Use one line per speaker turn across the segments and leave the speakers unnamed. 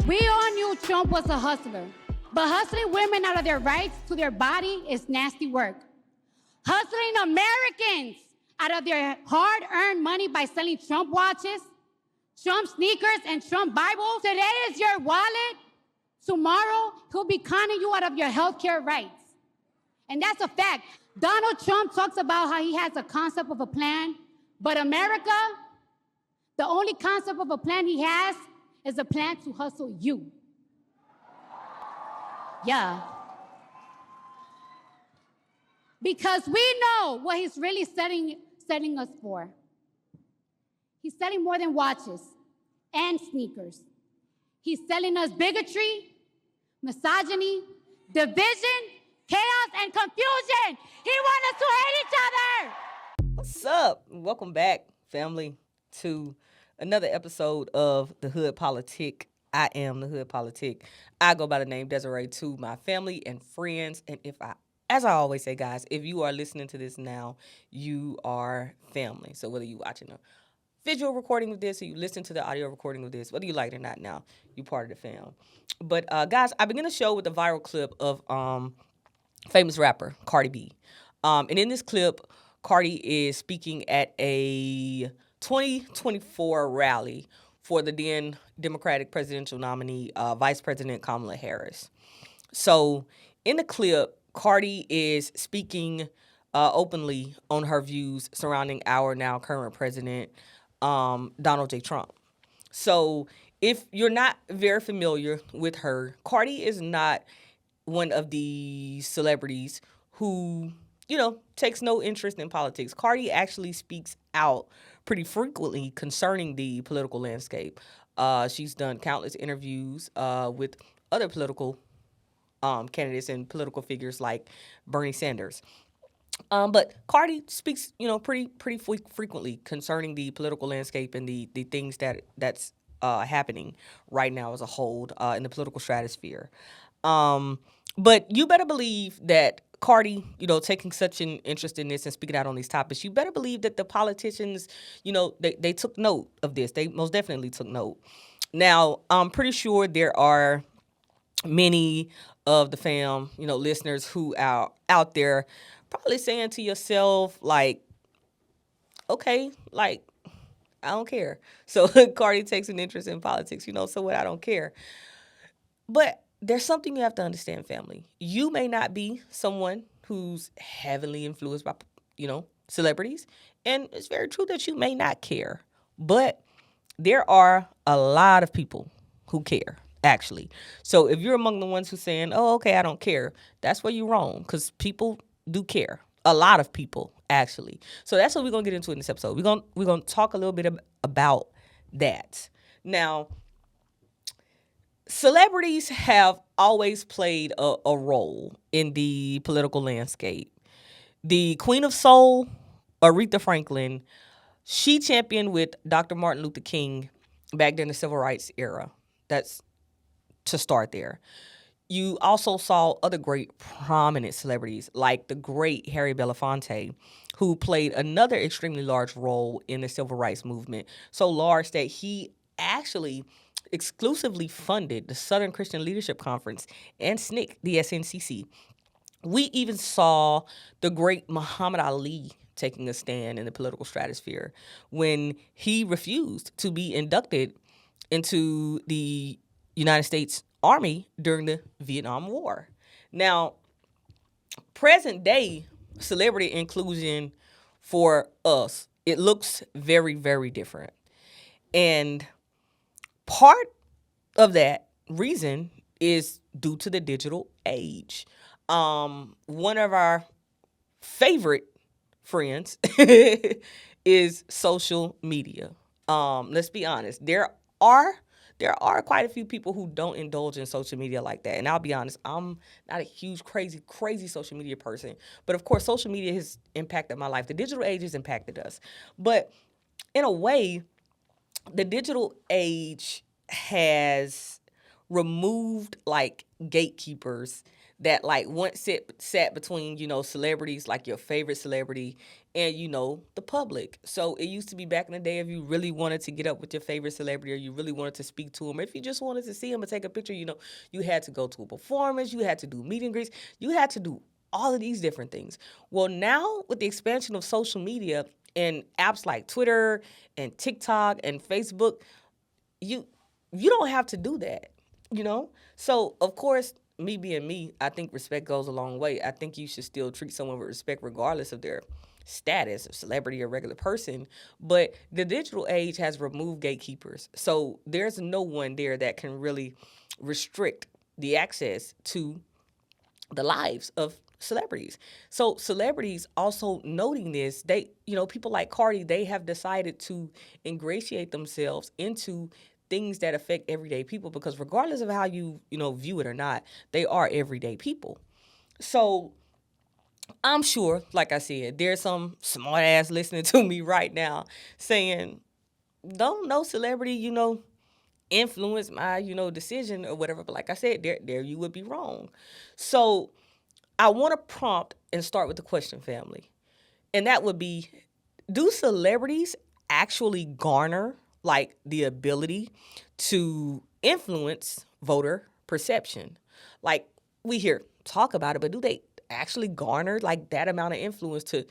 We all knew Trump was a hustler, but hustling women out of their rights to their body is nasty work. Hustling Americans out of their hard-earned money by selling Trump watches, Trump sneakers, and Trump Bibles. Today is your wallet. Tomorrow, he'll be conning you out of your healthcare rights. And that's a fact. Donald Trump talks about how he has a concept of a plan, but America, the only concept of a plan he has is a plan to hustle you. Yeah. Because we know what he's really setting us for. He's selling more than watches and sneakers. He's selling us bigotry, misogyny, division, chaos, and confusion. He wants us to hate each other.
What's up? Welcome back, family, to another episode of The Hood Politic. I am The Hood Politic. I go by the name Desiree to my family and friends. And as I always say, guys, if you are listening to this now, you are family. So whether you're watching a visual recording of this or you listen to the audio recording of this, whether you like it or not now, you're part of the fam. But guys, I begin the show with a viral clip of famous rapper Cardi B. And in this clip, Cardi is speaking at a 2024 rally for the then Democratic presidential nominee, Vice President Kamala Harris. So in the clip, Cardi is speaking openly on her views surrounding our now current president, Donald J. Trump. So if you're not very familiar with her, Cardi is not one of the celebrities who, takes no interest in politics. Cardi actually speaks out pretty frequently concerning the political landscape. She's done countless interviews with other political candidates and political figures like Bernie Sanders. But Cardi speaks, pretty frequently concerning the political landscape and the things that's happening right now as a whole in the political stratosphere. But you better believe that Cardi, taking such an interest in this and speaking out on these topics, you better believe that the politicians, they took note of this. They most definitely took note. Now, I'm pretty sure there are many of the fam, listeners who are out there probably saying to yourself, like, okay, like, I don't care. So Cardi takes an interest in politics, so what, I don't care. But there's something you have to understand, family. You may not be someone who's heavily influenced by, celebrities. And it's very true that you may not care. But there are a lot of people who care, actually. So if you're among the ones who's saying, oh, okay, I don't care, that's where you're wrong, because people do care. A lot of people, actually. So that's what we're going to get into in this episode. We're going to talk a little bit about that. Now, celebrities have always played a role in the political landscape. The Queen of Soul, Aretha Franklin, she championed with Dr. Martin Luther King back during the Civil Rights era. That's to start there. You also saw other great prominent celebrities like the great Harry Belafonte, who played another extremely large role in the Civil Rights movement, so large that he actually exclusively funded the Southern Christian Leadership Conference and SNCC, the SNCC. We even saw the great Muhammad Ali taking a stand in the political stratosphere when he refused to be inducted into the United States Army during the Vietnam War. Now, present day celebrity inclusion for us, it looks very, very different. And part of that reason is due to the digital age. One of our favorite friends is social media. Let's be honest. There are quite a few people who don't indulge in social media like that. And I'll be honest, I'm not a huge, crazy social media person. But of course, social media has impacted my life. The digital age has impacted us. But in a way, the digital age has removed like gatekeepers that like once sat between, celebrities, like your favorite celebrity and, the public. So it used to be back in the day, if you really wanted to get up with your favorite celebrity, or you really wanted to speak to them, or if you just wanted to see them and take a picture, you had to go to a performance, you had to do meet and greets, you had to do all of these different things. Well, now with the expansion of social media and apps like Twitter and TikTok and Facebook, you don't have to do that. So of course, me being me, I think respect goes a long way. I think you should still treat someone with respect regardless of their status, of celebrity or regular person. But the digital age has removed gatekeepers, so there's no one there that can really restrict the access to the lives of celebrities. So celebrities also noting this, they, people like Cardi, they have decided to ingratiate themselves into things that affect everyday people, because regardless of how you, view it or not, they are everyday people. So I'm sure, like I said, there's some smart ass listening to me right now saying, don't no celebrity, influence my, decision or whatever. But like I said, there you would be wrong. So I want to prompt and start with the question, family. And that would be, do celebrities actually garner like the ability to influence voter perception? Like, we hear talk about it, but do they actually garner like that amount of influence to,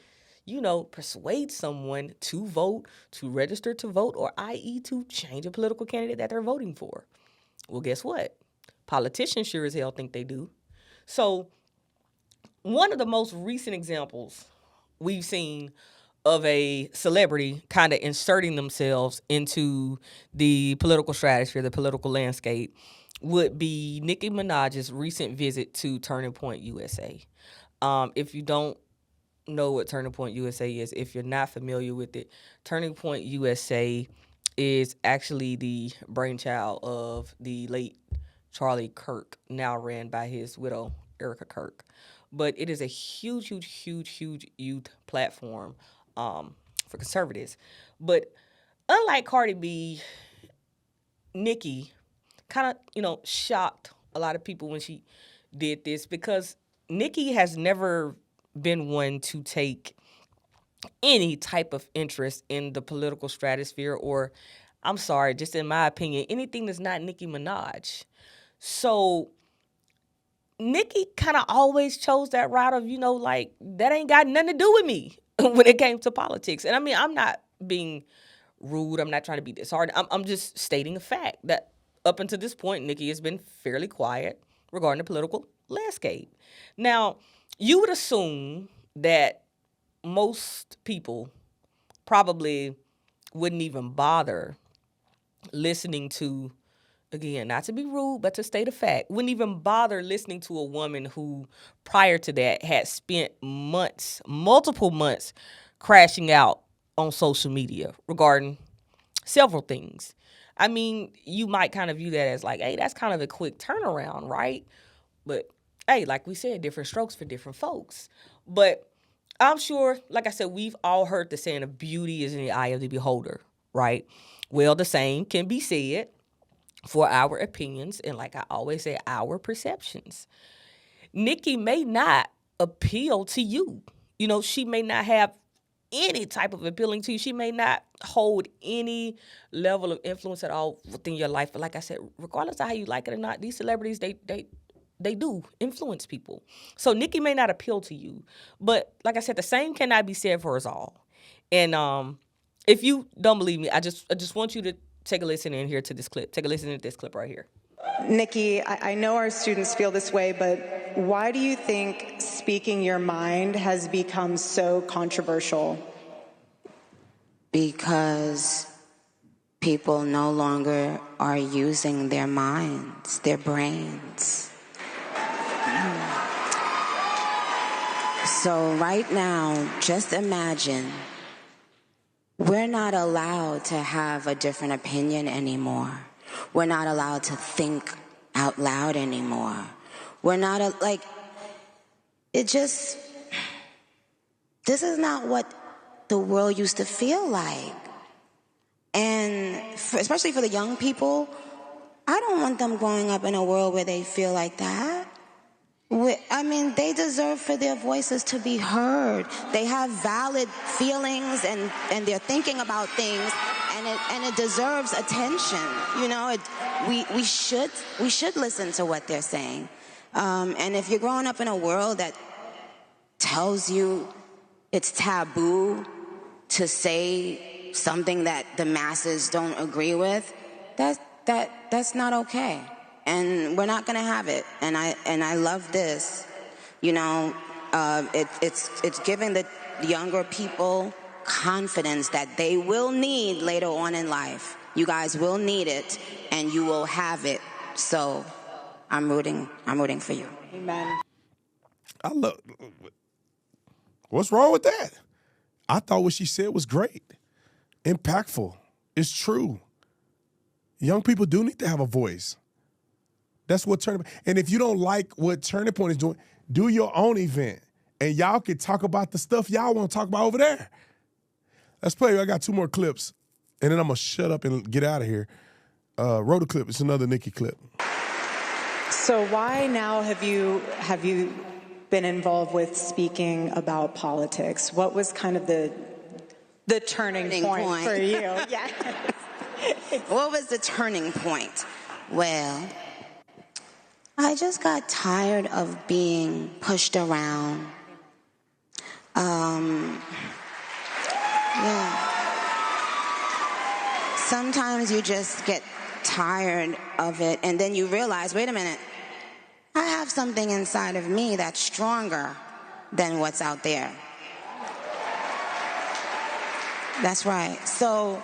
persuade someone to vote, to register to vote, or i.e. to change a political candidate that they're voting for? Well, guess what? Politicians sure as hell think they do. So one of the most recent examples we've seen of a celebrity kind of inserting themselves into the political stratosphere, the political landscape, would be Nicki Minaj's recent visit to Turning Point USA. If you don't know what Turning Point USA is, if you're not familiar with it, Turning Point USA is actually the brainchild of the late Charlie Kirk, now ran by his widow, Erica Kirk. But it is a huge, huge, huge, huge youth platform for conservatives. But unlike Cardi B, Nicki kind of, shocked a lot of people when she did this, because Nicki has never been one to take any type of interest in the political stratosphere, or, I'm sorry, just in my opinion, anything that's not Nicki Minaj. So Nicki kind of always chose that route of, like, that ain't got nothing to do with me when it came to politics. And I mean, I'm not being rude. I'm not trying to be disheartening. I'm just stating a fact that up until this point, Nicki has been fairly quiet regarding the political landscape. Now, you would assume that most people probably wouldn't even bother listening to, again, not to be rude, but to state a fact, wouldn't even bother listening to a woman who, prior to that, had spent months, multiple months, crashing out on social media regarding several things. I mean, you might kind of view that as like, hey, that's kind of a quick turnaround, right? But, hey, like we said, different strokes for different folks. But I'm sure, like I said, we've all heard the saying of beauty is in the eye of the beholder, right? Well, the same can be said for our opinions, and like I always say, our perceptions. Nicki may not appeal to you. She may not have any type of appealing to you. She may not hold any level of influence at all within your life. But like I said, regardless of how you like it or not, these celebrities, they do influence people. So Nicki may not appeal to you. But like I said, the same cannot be said for us all. And if you don't believe me, I just want you to take a listen in here to this clip. Take a listen to this clip right here.
Nicki, I know our students feel this way, but why do you think speaking your mind has become so controversial?
Because people no longer are using their minds, their brains. So right now, just imagine we're not allowed to have a different opinion anymore. We're not allowed to think out loud anymore. We're not, this is not what the world used to feel like. And especially for the young people, I don't want them growing up in a world where they feel like that. I mean, they deserve for their voices to be heard. They have valid feelings and they're thinking about things, and it deserves attention. You know, we should listen to what they're saying. And if you're growing up in a world that tells you it's taboo to say something that the masses don't agree with, that's not okay. And we're not gonna have it. And I love this. You know, it's giving the younger people confidence that they will need later on in life. You guys will need it, and you will have it. So I'm rooting for you.
Amen.
I love. What's wrong with that? I thought what she said was great, impactful. It's true. Young people do need to have a voice. That's what Turning Point. And if you don't like what Turning Point is doing, do your own event. And y'all can talk about the stuff y'all want to talk about over there. Let's play. I got 2 more clips, and then I'm going to shut up and get out of here. Roll the clip. It's another Nicki clip.
So why now have you been involved with speaking about politics? What was kind of the turning point for you? Yes.
What was the turning point? Well, I just got tired of being pushed around. Yeah. Sometimes you just get tired of it, and then you realize, wait a minute, I have something inside of me that's stronger than what's out there. That's right. So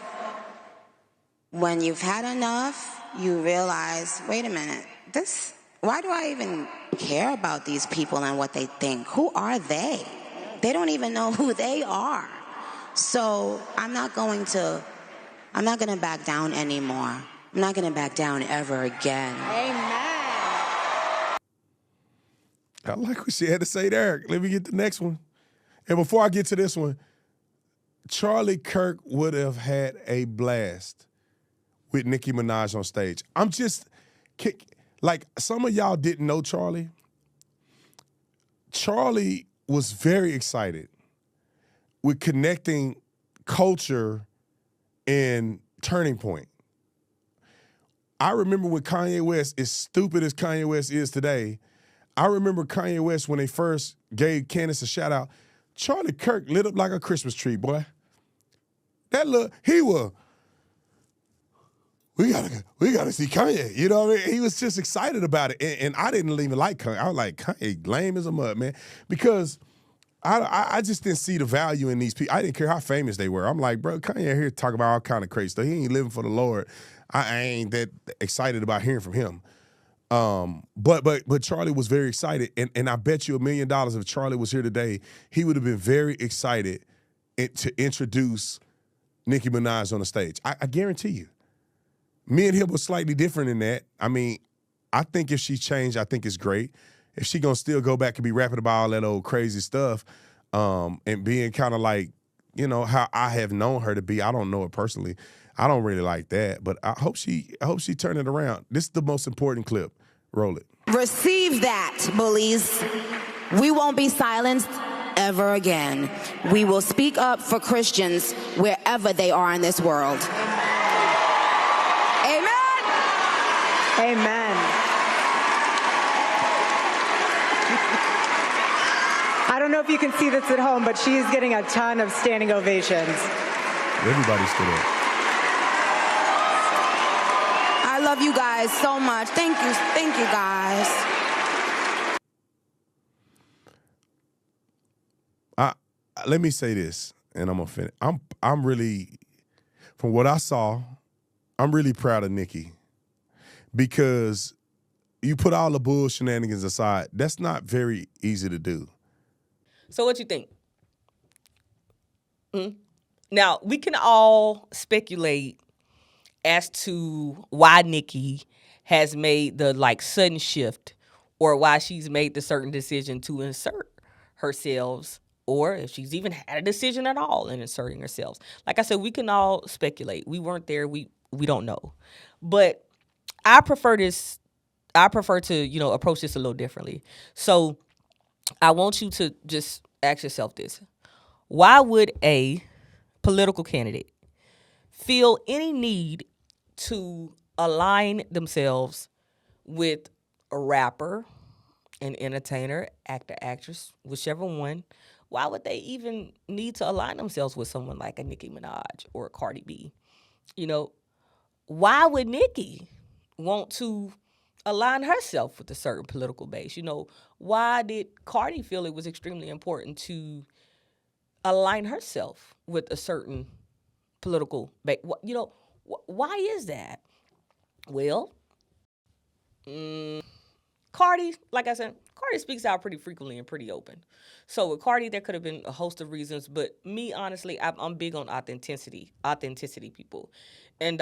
when you've had enough, you realize, wait a minute, why do I even care about these people and what they think? Who are they? They don't even know who they are. So I'm not going to back down anymore. I'm not going to back down ever again.
Amen.
I like what she had to say there. Let me get the next one. And before I get to this one, Charlie Kirk would have had a blast with Nicki Minaj on stage. I'm just, like, some of y'all didn't know Charlie. Charlie was very excited with connecting culture and Turning Point. I remember when Kanye West, as stupid as Kanye West is today, I remember Kanye West when they first gave Candace a shout out. Charlie Kirk lit up like a Christmas tree, boy. That look, we gotta see Kanye. You know what I mean? He was just excited about it. And I didn't even like Kanye. I was like, Kanye, lame as a mud, man. Because I just didn't see the value in these people. I didn't care how famous they were. I'm like, bro, Kanye here talking about all kind of crazy stuff. He ain't living for the Lord. I ain't that excited about hearing from him. But Charlie was very excited, and I bet you $1 million if Charlie was here today, he would have been very excited to introduce Nicki Minaj on the stage. I guarantee you. Me and him was slightly different in that. I mean, I think if she changed, I think it's great. If she gonna still go back and be rapping about all that old crazy stuff, and being kind of like, you know, how I have known her to be. I don't know her personally. I don't really like that, but I hope she turn it around. This is the most important clip. Roll it.
Receive that, bullies. We won't be silenced ever again. We will speak up for Christians wherever they are in this world. Amen.
Amen. I don't know if you can see this at home, but she is getting a ton of standing ovations.
Everybody stood up.
I love you guys so much. Thank you guys.
Let me say this, and I'm gonna finish. I'm really, from what I saw, I'm really proud of Nicki, because you put all the bull shenanigans aside. That's not very easy to do.
So what you think? Now, we can all speculate as to why Nicki has made the sudden shift, or why she's made the certain decision to insert herself, or if she's even had a decision at all in inserting herself. Like I said, we can all speculate. We weren't there. We don't know. But I prefer this I prefer to, you know, approach this a little differently. So I want you to just ask yourself this. Why would a political candidate feel any need to align themselves with a rapper, an entertainer, actor, actress, whichever one? Why would they even need to align themselves with someone like a Nicki Minaj or a Cardi B? You know, why would Nicki want to align herself with a certain political base? You know, why did Cardi feel it was extremely important to align herself with a certain political base? You know, why is that? Well, Cardi, like I said, Cardi speaks out pretty frequently and pretty open. So with Cardi, there could have been a host of reasons, but me, honestly, I'm big on authenticity, people. And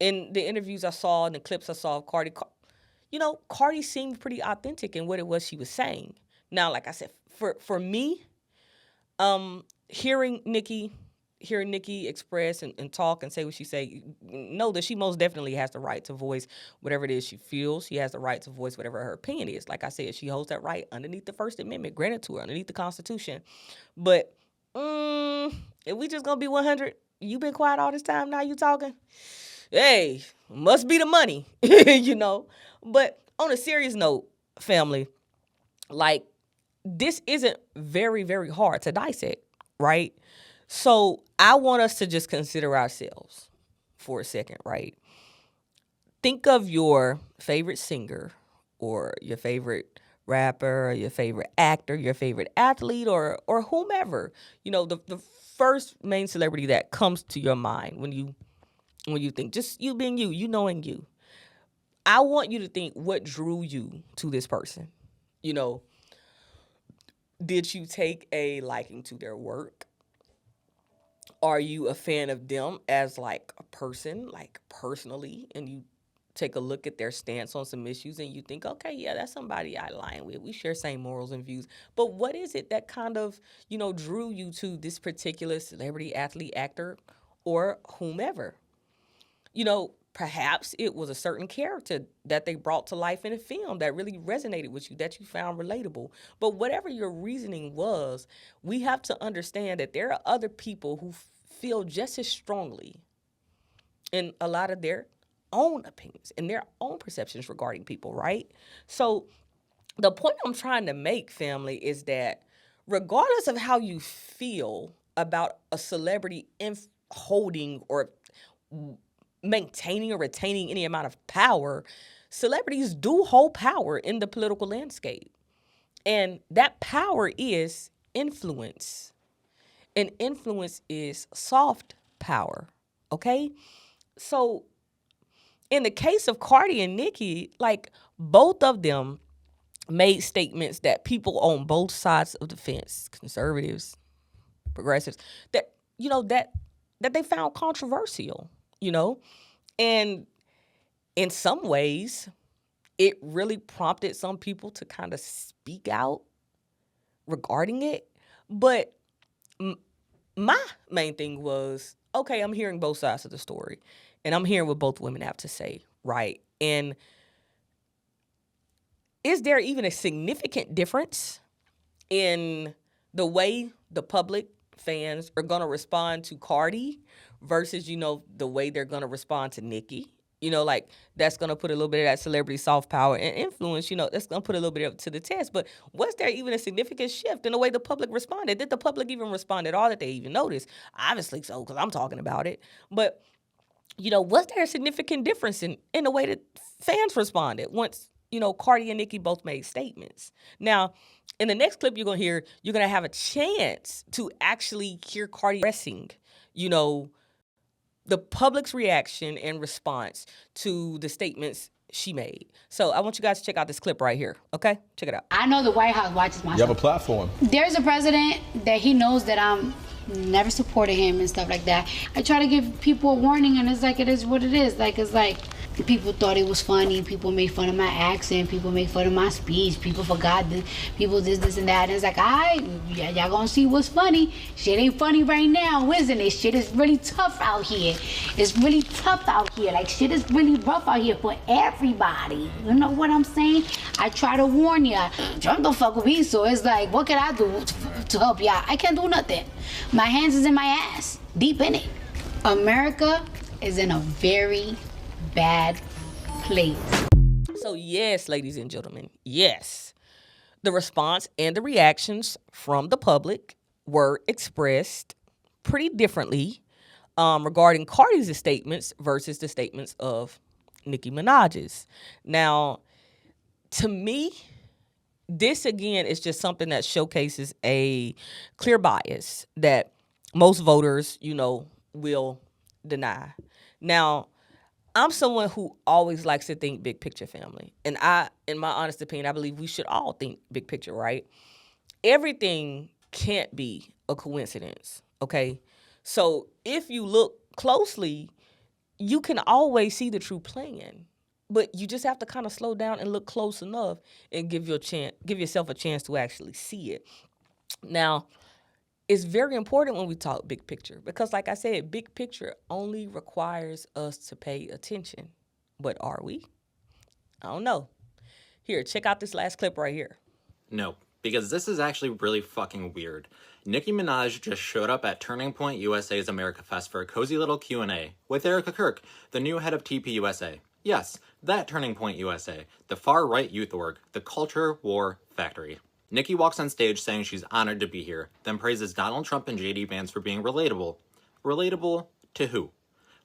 in the interviews I saw and the clips I saw of Cardi, you know, Cardi seemed pretty authentic in what it was she was saying. Now, like I said, for me, hearing Nicki express and talk and say what she say, know that she most definitely has the right to voice whatever it is she feels. She has the right to voice whatever her opinion is. Like I said, she holds that right underneath the First Amendment, granted to her, underneath the Constitution. But if we just gonna be 100, you been quiet all this time, now you talking? Hey, must be the money, you know? But on a serious note, family, like, this isn't very, very hard to dissect, right? So I want us to just consider ourselves for a second, right? Think of your favorite singer or your favorite rapper, or your favorite actor, your favorite athlete, or whomever. You know, the first main celebrity that comes to your mind when you think, just you being you knowing you. I want you to think what drew you to this person. You know, did you take a liking to their work? Are you a fan of them as like a person, like personally, and you take a look at their stance on some issues and you think, okay, yeah, that's somebody I align with. We share same morals and views. But what is it that kind of, you know, drew you to this particular celebrity, athlete, actor, or whomever? You know, perhaps it was a certain character that they brought to life in a film that really resonated with you, that you found relatable. But whatever your reasoning was, we have to understand that there are other people who feel just as strongly in a lot of their own opinions and their own perceptions regarding people, right? So the point I'm trying to make, family, is that regardless of how you feel about a celebrity holding or maintaining or retaining any amount of power, celebrities do hold power in the political landscape. And that power is influence. And influence is soft power, okay? So in the case of Cardi and Nicki, like, both of them made statements that people on both sides of the fence, conservatives, progressives, that, you know, that they found controversial, you know? And in some ways, it really prompted some people to kind of speak out regarding it. But my main thing was, okay, I'm hearing both sides of the story, and I'm hearing what both women have to say, right? And is there even a significant difference in the way the public fans are going to respond to Cardi versus, you know, the way they're going to respond to Nicki? You know, like, that's going to put a little bit of that celebrity soft power and influence, you know, that's going to put a little bit up to the test. But was there even a significant shift in the way the public responded? Did the public even respond at all? Did they even notice? Obviously so, because I'm talking about it. But, you know, was there a significant difference in the way that fans responded once, you know, Cardi and Nicki both made statements? Now, in the next clip you're going to hear, you're going to have a chance to actually hear Cardi expressing, you know, the public's reaction and response to the statements she made. So I want you guys to check out this clip right here, okay? Check it out.
I know the White House watches my
You have a platform.
There's a president that he knows that I'm never supported him and stuff like that. I try to give people a warning, and it's like, it is what it is. Like, it's like,
People thought it was funny. People made fun of my accent. People made fun of my speech. People forgot this. People this, and that. And it's like, y'all gonna see what's funny. Shit ain't funny right now, isn't it? Shit is really tough out here. It's really tough out here. Like, shit is really rough out here for everybody. You know what I'm saying? I try to warn y'all. Trump don't fuck with me, so it's like, what can I do to help y'all? I can't do nothing. My hands is in my ass, deep in it. America is in a very bad place.
So yes, ladies and gentlemen, yes. The response and the reactions from the public were expressed pretty differently regarding Cardi's statements versus the statements of Nicki Minaj's. Now, to me, this again is just something that showcases a clear bias that most voters, will deny. Now, I'm someone who always likes to think big picture, family. And in my honest opinion, I believe we should all think big picture, right? Everything can't be a coincidence, okay? So if you look closely, you can always see the true plan. But you just have to kind of slow down and look close enough and give yourself a chance to actually see it. Now, it's very important when we talk big picture because, like I said, big picture only requires us to pay attention. But are we? I don't know. Here, check out this last clip right here.
No, because this is actually really fucking weird. Nicki Minaj just showed up at Turning Point USA's America Fest for a cozy little Q&A with Erica Kirk, the new head of TPUSA. Yes, that Turning Point USA, the far-right youth org, the culture war factory. Nicki walks on stage saying she's honored to be here, then praises Donald Trump and JD Vance for being relatable. Relatable to who?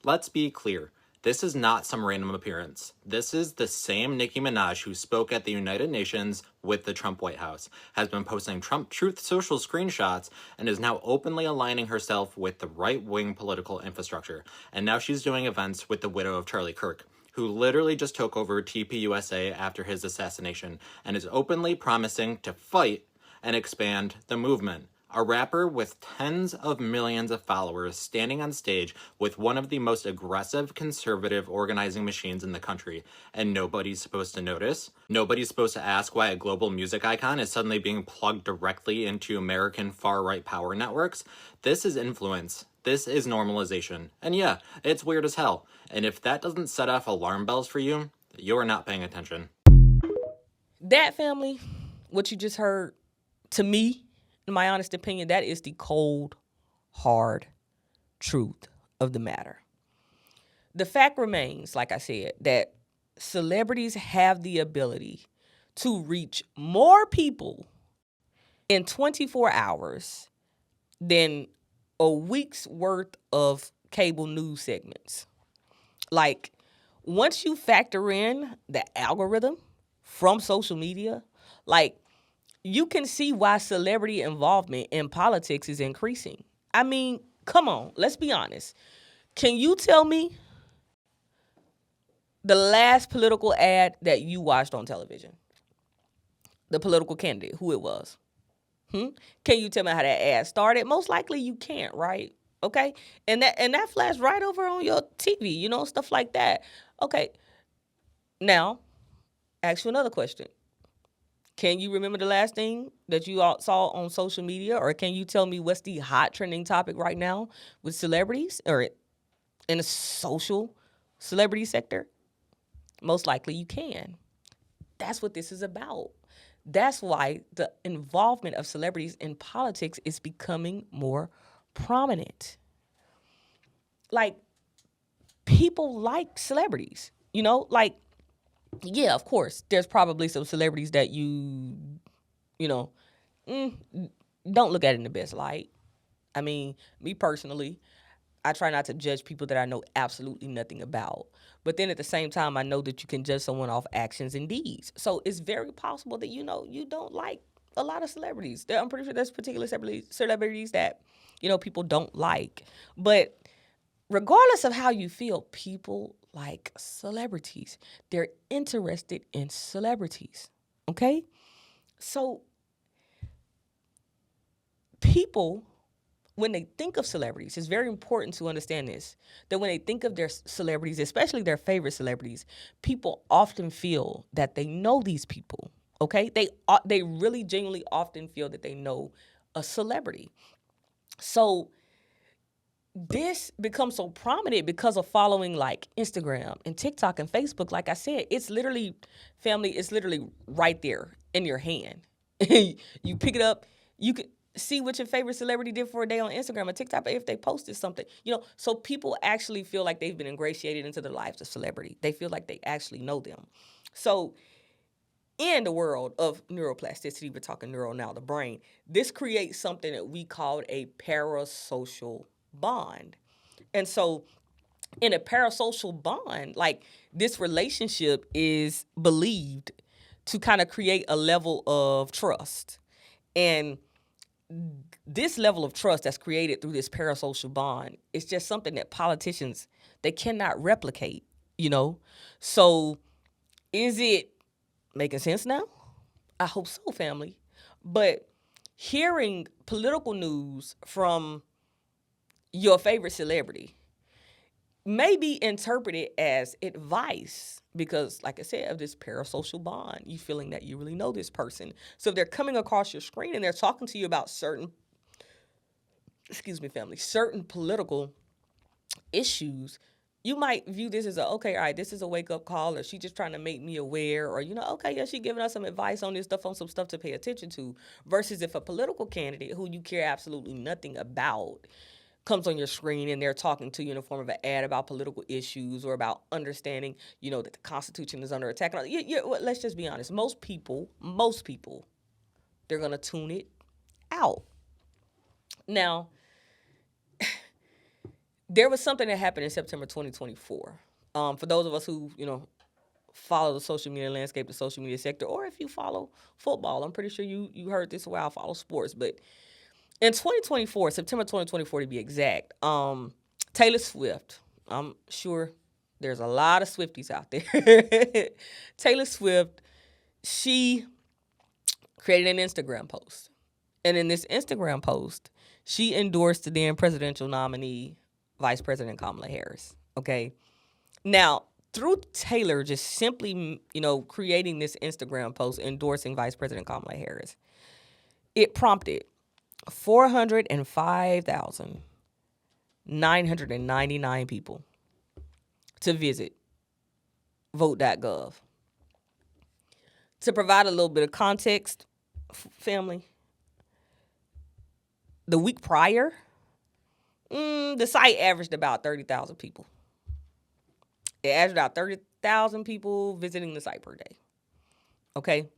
Let's be clear. This is not some random appearance. This is the same Nicki Minaj who spoke at the United Nations with the Trump White House, has been posting Trump Truth Social screenshots, and is now openly aligning herself with the right-wing political infrastructure. And now she's doing events with the widow of Charlie Kirk, who literally just took over TPUSA after his assassination, and is openly promising to fight and expand the movement. A rapper with tens of millions of followers standing on stage with one of the most aggressive conservative organizing machines in the country, and nobody's supposed to notice? Nobody's supposed to ask why a global music icon is suddenly being plugged directly into American far-right power networks? This is influence. This is normalization. And yeah, it's weird as hell. And if that doesn't set off alarm bells for you, you're not paying attention.
That, family, what you just heard, to me, in my honest opinion, that is the cold, hard truth of the matter. The fact remains, like I said, that celebrities have the ability to reach more people in 24 hours than a week's worth of cable news segments. Like, once you factor in the algorithm from social media, like, you can see why celebrity involvement in politics is increasing. I mean, come on, let's be honest. Can you tell me the last political ad that you watched on television? The political candidate, who it was? Can you tell me how that ad started? Most likely you can't, right? Okay? And that flashed right over on your TV, stuff like that. Okay. Now, ask you another question. Can you remember the last thing that you all saw on social media? Or can you tell me what's the hot trending topic right now with celebrities or in the social celebrity sector? Most likely you can. That's what this is about. That's why the involvement of celebrities in politics is becoming more prominent. Like, people like celebrities, yeah, of course, there's probably some celebrities that don't look at it in the best light. I mean, me personally, I try not to judge people that I know absolutely nothing about. But then at the same time, I know that you can judge someone off actions and deeds. So it's very possible that, you don't like a lot of celebrities. I'm pretty sure there's particular celebrities that, people don't like. But regardless of how you feel, people like celebrities. They're interested in celebrities, okay? So people when they think of celebrities, it's very important to understand this, that when they think of their celebrities, especially their favorite celebrities, people often feel that they know these people, okay? They really genuinely often feel that they know a celebrity. So this becomes so prominent because of following like Instagram and TikTok and Facebook. Like I said, it's literally, family, it's literally right there in your hand. You pick it up, you can see what your favorite celebrity did for a day on Instagram or TikTok, if they posted something, so people actually feel like they've been ingratiated into the lives of celebrity. They feel like they actually know them. So in the world of neuroplasticity, we're talking neuro now, the brain, this creates something that we call a parasocial bond. And so in a parasocial bond, like this relationship is believed to kind of create a level of trust. And this level of trust that's created through this parasocial bond is just something that politicians, they cannot replicate, So is it making sense now? I hope so, family. But hearing political news from your favorite celebrity may be interpreted as advice because, like I said, of this parasocial bond, you feeling that you really know this person. So if they're coming across your screen and they're talking to you about certain political issues, you might view this as okay, all right, this is a wake-up call, or she just trying to make me aware, or, okay, yeah, she giving us some advice on this stuff, on some stuff to pay attention to, versus if a political candidate who you care absolutely nothing about comes on your screen and they're talking to you in the form of an ad about political issues or about understanding, that the Constitution is under attack. Let's just be honest. Most people, they're going to tune it out. Now, there was something that happened in September 2024. For those of us who, follow the social media landscape, the social media sector, or if you follow football, I'm pretty sure you heard this while I follow sports, but in 2024, September 2024 to be exact, Taylor Swift, I'm sure there's a lot of Swifties out there. Taylor Swift, she created an Instagram post. And in this Instagram post, she endorsed the then presidential nominee, Vice President Kamala Harris, okay? Now, through Taylor just simply, creating this Instagram post endorsing Vice President Kamala Harris, it prompted 405,999 people to visit vote.gov. To provide a little bit of context, family, the week prior, the site averaged about 30,000 people. It averaged about 30,000 people visiting the site per day. Okay?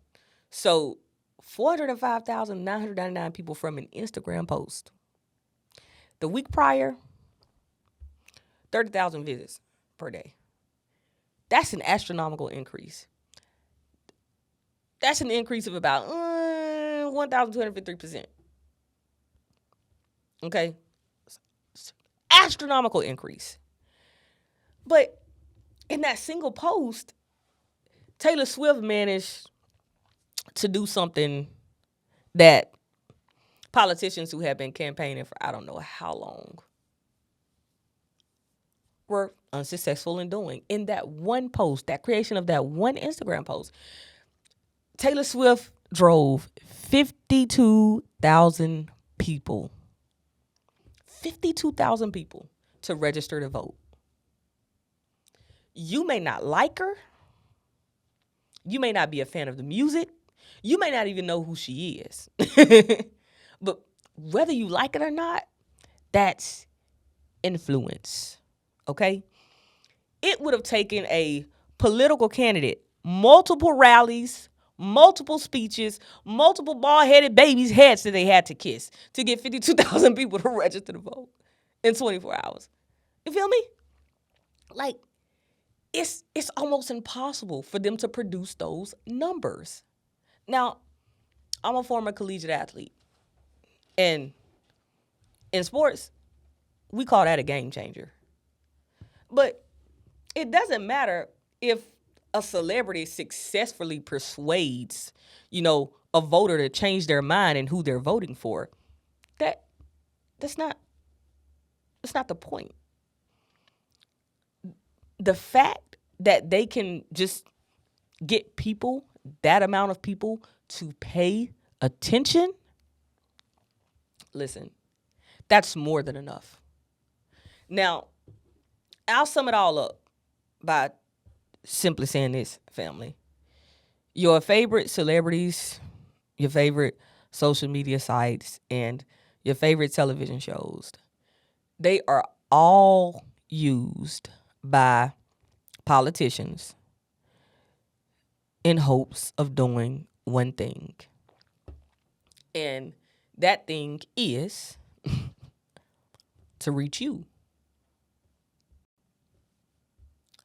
So 405,999 people from an Instagram post. The week prior, 30,000 visits per day. That's an astronomical increase. That's an increase of about 1,253%. Okay? Astronomical increase. But in that single post, Taylor Swift managed to do something that politicians who have been campaigning for I don't know how long were unsuccessful in doing. In that one post, that creation of that one Instagram post, Taylor Swift drove 52,000 people. 52,000 people to register to vote. You may not like her. You may not be a fan of the music. You may not even know who she is. But whether you like it or not, that's influence. Okay? It would have taken a political candidate, multiple rallies, multiple speeches, multiple bald-headed babies' heads that they had to kiss to get 52,000 people to register to vote in 24 hours. You feel me? Like, it's almost impossible for them to produce those numbers. Now, I'm a former collegiate athlete. And in sports, we call that a game changer. But it doesn't matter if a celebrity successfully persuades, a voter to change their mind and who they're voting for. That That's not the point. The fact that they can just get people, that amount of people, to pay attention, listen, that's more than enough. Now, I'll sum it all up by simply saying this, family. Your favorite celebrities, your favorite social media sites, and your favorite television shows, they are all used by politicians in hopes of doing one thing. And that thing is to reach you.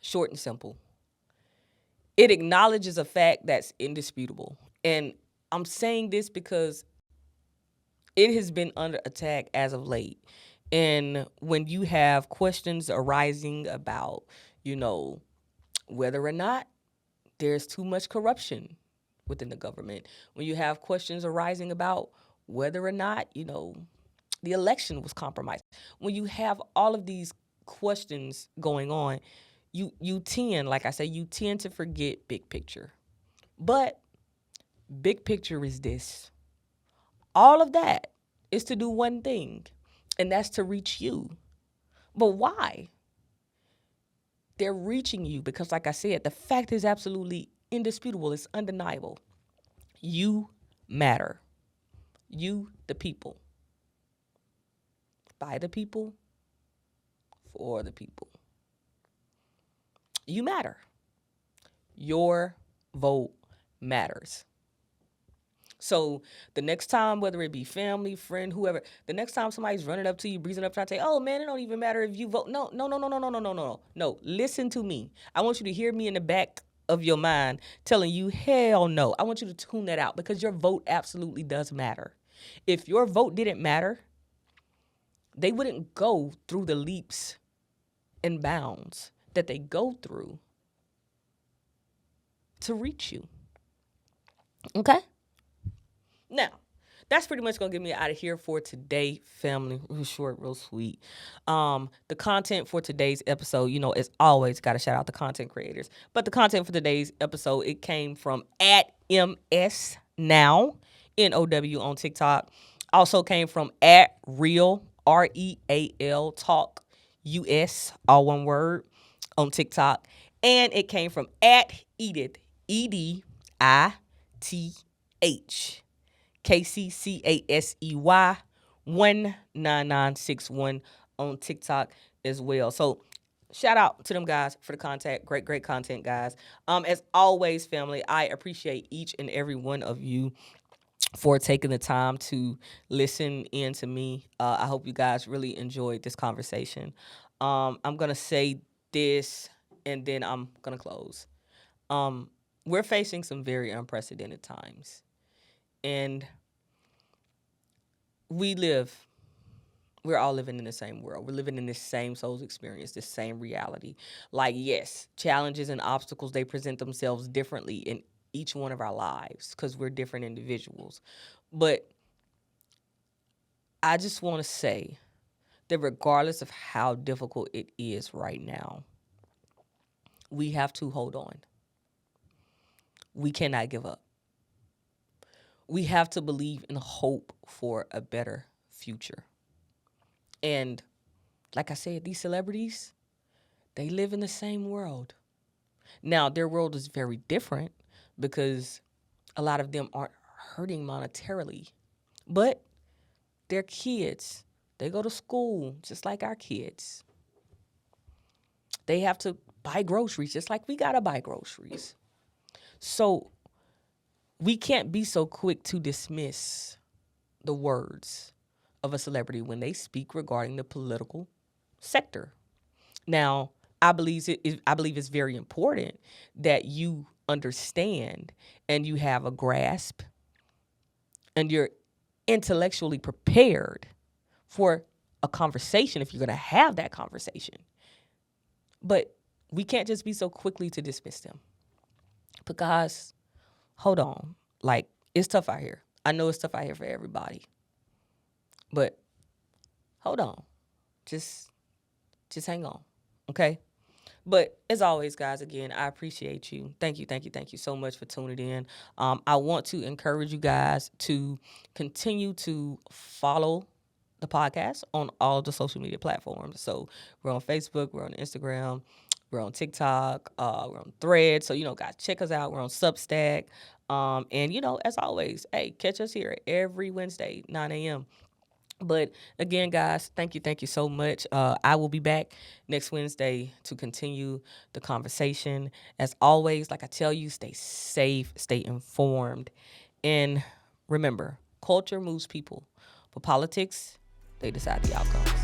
Short and simple. It acknowledges a fact that's indisputable. And I'm saying this because it has been under attack as of late. And when you have questions arising about, whether or not there's too much corruption within the government, when you have questions arising about whether or not, the election was compromised, when you have all of these questions going on, you tend, like I say, you tend to forget big picture. But big picture is this. All of that is to do one thing, and that's to reach you. But why? They're reaching you because, like I said, the fact is absolutely indisputable. It's undeniable. You matter. You, the people. By the people, for the people. You matter. Your vote matters. So the next time, whether it be family, friend, whoever, the next time somebody's running up to you, breezing up, trying to say, oh man, it don't even matter if you vote. No. Listen to me. I want you to hear me in the back of your mind telling you, hell no. I want you to tune that out because your vote absolutely does matter. If your vote didn't matter, they wouldn't go through the leaps and bounds that they go through to reach you. Okay? Now, that's pretty much going to get me out of here for today, family. Real short, real sweet. The content for today's episode, as always, got to shout out the content creators. But the content for today's episode, it came from @MSNow, NOW on TikTok. Also came from @Real, REAL Talk US, all one word, on TikTok. And it came from @Edith, EDITH, KCCASEY 19961 on TikTok as well. So shout out to them guys for the content. Great content, guys. As always, family, I appreciate each and every one of you for taking the time to listen in to me. I hope you guys really enjoyed this conversation. I'm going to say this and then I'm going to close. We're facing some very unprecedented times. And we're all living in the same world. We're living in this same soul's experience, this same reality. Like, yes, challenges and obstacles, they present themselves differently in each one of our lives because we're different individuals. But I just want to say that regardless of how difficult it is right now, we have to hold on. We cannot give up. We have to believe in hope for a better future. And like I said, these celebrities, they live in the same world. Now, their world is very different because a lot of them aren't hurting monetarily. But they're kids. They go to school just like our kids. They have to buy groceries just like we got to buy groceries. So we can't be so quick to dismiss the words of a celebrity when they speak regarding the political sector. Now, I believe it's very important that you understand and you have a grasp and you're intellectually prepared for a conversation if you're going to have that conversation. But we can't just be so quickly to dismiss them. Because, hold on, like, it's tough out here. I know it's tough out here for everybody. But hold on. Just hang on, okay? But as always, guys, again, I appreciate you. Thank you so much for tuning in. I want to encourage you guys to continue to follow the podcast on all the social media platforms. So we're on Facebook, we're on Instagram, we're on TikTok, we're on Threads. So, guys, check us out. We're on Substack. And, as always, hey, catch us here every Wednesday, 9 a.m. But again, guys, thank you so much. I will be back next Wednesday to continue the conversation. As always, like I tell you, stay safe, stay informed. And remember, culture moves people, but politics, they decide the outcomes.